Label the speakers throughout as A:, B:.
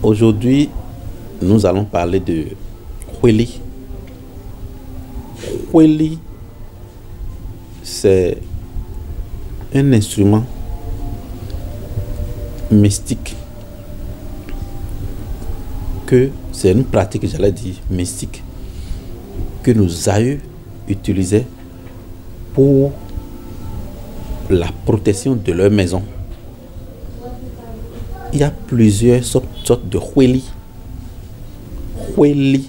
A: Aujourd'hui, nous allons parler de Hweli. Hweli, c'est un instrument mystique c'est une pratique, j'allais dire, mystique que nos aïeux utilisaient pour la protection de leur maison. Il y a plusieurs sortes de Hweli. Hweli,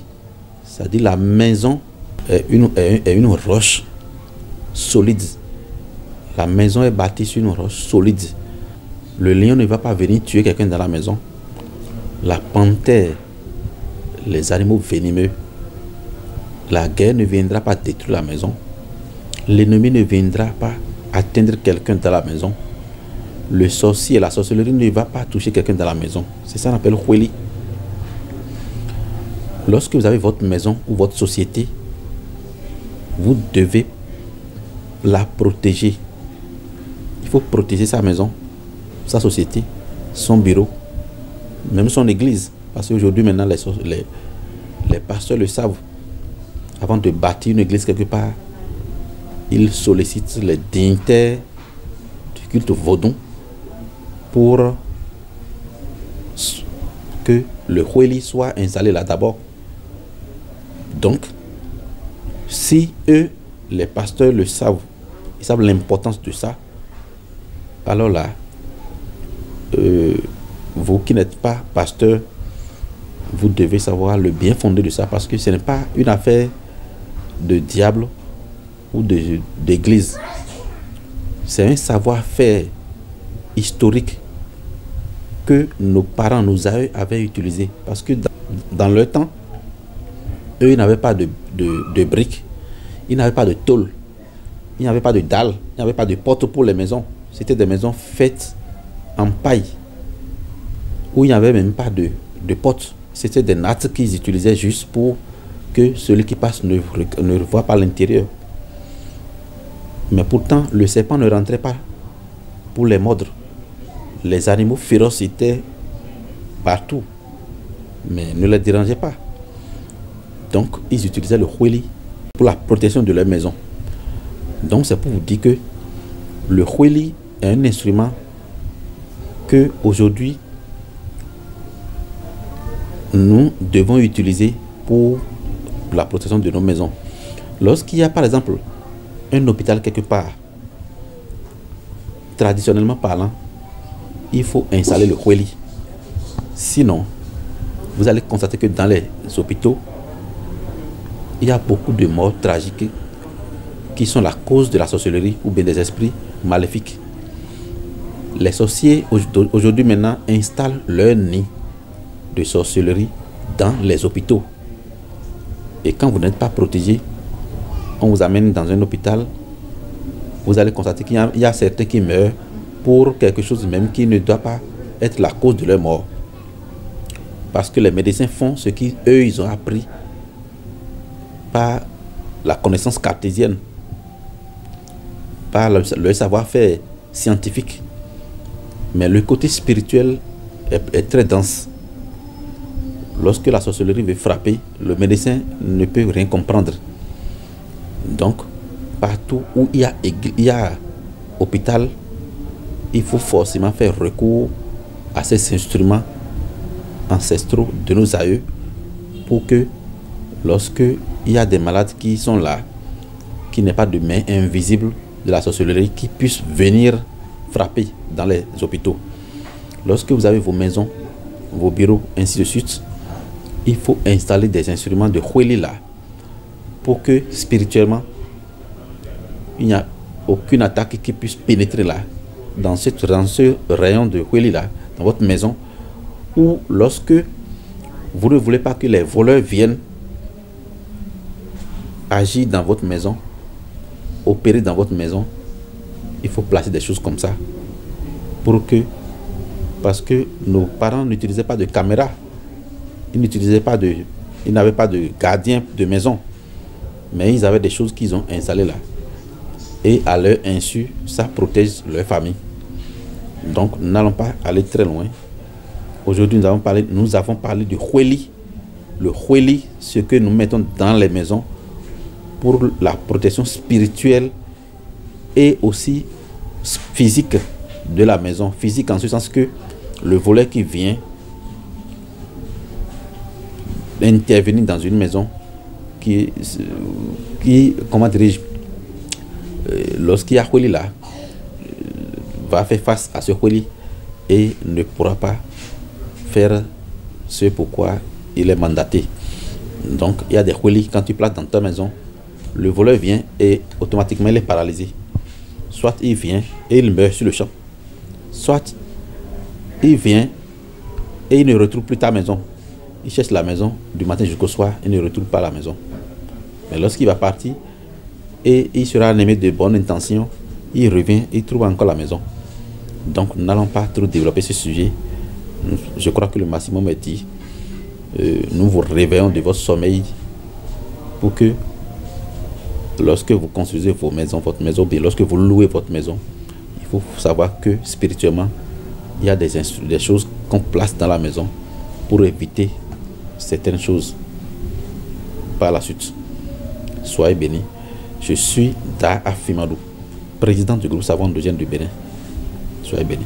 A: c'est-à-dire la maison est une roche solide. La maison est bâtie sur une roche solide. Le lion ne va pas venir tuer quelqu'un dans la maison. La panthère, les animaux venimeux, la guerre ne viendra pas détruire la maison. L'ennemi ne viendra pas atteindre quelqu'un dans la maison. Le sorcier et la sorcellerie ne va pas toucher quelqu'un dans la maison. C'est ça qu'on appelle Hweli. Lorsque vous avez votre maison ou votre société, vous devez la protéger. Il faut protéger sa maison, sa société, son bureau, même son église. Parce qu'aujourd'hui, maintenant, les pasteurs le savent. Avant de bâtir une église quelque part, ils sollicitent les dignitaires du culte vaudon pour que le Hweli soit installé là d'abord. Donc, si eux, les pasteurs le savent, ils savent l'importance de ça, alors là, vous qui n'êtes pas pasteur, vous devez savoir le bien fondé de ça, parce que ce n'est pas une affaire de diable ou d'église. C'est un savoir-faire historique que nos parents, nos aïeux avaient utilisé. Parce que dans leur temps, eux, ils n'avaient pas de briques, ils n'avaient pas de tôle, ils n'avaient pas de dalles, ils n'avaient pas de portes pour les maisons. C'était des maisons faites en paille, où il n'y avait même pas de portes. C'était des nattes qu'ils utilisaient juste pour que celui qui passe ne voit pas l'intérieur. Mais pourtant, le serpent ne rentrait pas pour les mordre. Les animaux féroces étaient partout, mais ne les dérangeaient pas. Donc, ils utilisaient le Hweli pour la protection de leur maison. Donc, c'est pour vous dire que le Hweli est un instrument que aujourd'hui nous devons utiliser pour la protection de nos maisons. Lorsqu'il y a par exemple un hôpital quelque part, traditionnellement parlant, il faut installer le Hweli. Sinon, vous allez constater que dans les hôpitaux, il y a beaucoup de morts tragiques qui sont la cause de la sorcellerie ou bien des esprits maléfiques. Les sorciers aujourd'hui maintenant installent leur nid de sorcellerie dans les hôpitaux. Et quand vous n'êtes pas protégé, on vous amène dans un hôpital, vous allez constater qu'il y a certains qui meurent pour quelque chose même qui ne doit pas être la cause de leur mort. Parce que les médecins font ce qu'eux ils ont appris par la connaissance cartésienne, par le savoir-faire scientifique. Mais le côté spirituel est très dense. Lorsque la sorcellerie veut frapper, le médecin ne peut rien comprendre. Donc, partout où il y a hôpital, il faut forcément faire recours à ces instruments ancestraux de nos aïeux pour que lorsque il y a des malades qui sont là, qui n'est pas de main invisible de la sorcellerie, qui puissent venir frapper dans les hôpitaux. Lorsque vous avez vos maisons, vos bureaux, ainsi de suite, il faut installer des instruments de Hweli là pour que spirituellement il n'y a aucune attaque qui puisse pénétrer là dans ce rayon de Hweli là dans votre maison, ou lorsque vous ne voulez pas que les voleurs viennent agir dans votre maison, opérer dans votre maison, il faut placer des choses comme ça pour que, parce que nos parents n'utilisaient pas de caméra, ils n'avaient pas de gardien de maison, mais ils avaient des choses qu'ils ont installées là. Et à leur insu, ça protège leur famille. Donc, n'allons pas aller très loin. Aujourd'hui, nous avons parlé du Hweli. Le Hweli, ce que nous mettons dans les maisons pour la protection spirituelle et aussi physique de la maison. Physique en ce sens que le volet qui vient intervenir dans une maison qui comment dirais-je, lorsqu'il y a Hweli là, va faire face à ce Hweli et ne pourra pas faire ce pourquoi il est mandaté. Donc il y a des Hweli, quand tu places dans ta maison, le voleur vient et automatiquement il est paralysé. Soit il vient et il meurt sur le champ, soit il vient et il ne retrouve plus ta maison. Il cherche la maison du matin jusqu'au soir, il ne retrouve pas la maison. Mais lorsqu'il va partir et il sera animé de bonnes intentions, il revient, il trouve encore la maison. Donc nous n'allons pas trop développer ce sujet. Je crois que le maximum est dit. Nous vous réveillons de votre sommeil pour que lorsque vous construisez votre maison, bien lorsque vous louez votre maison, il faut savoir que spirituellement, il y a des choses qu'on place dans la maison pour éviter certaines choses par la suite. Soyez bénis. Je suis Da Afimadou, président du groupe Savon d'Eugène du Bénin. Soyez bénis.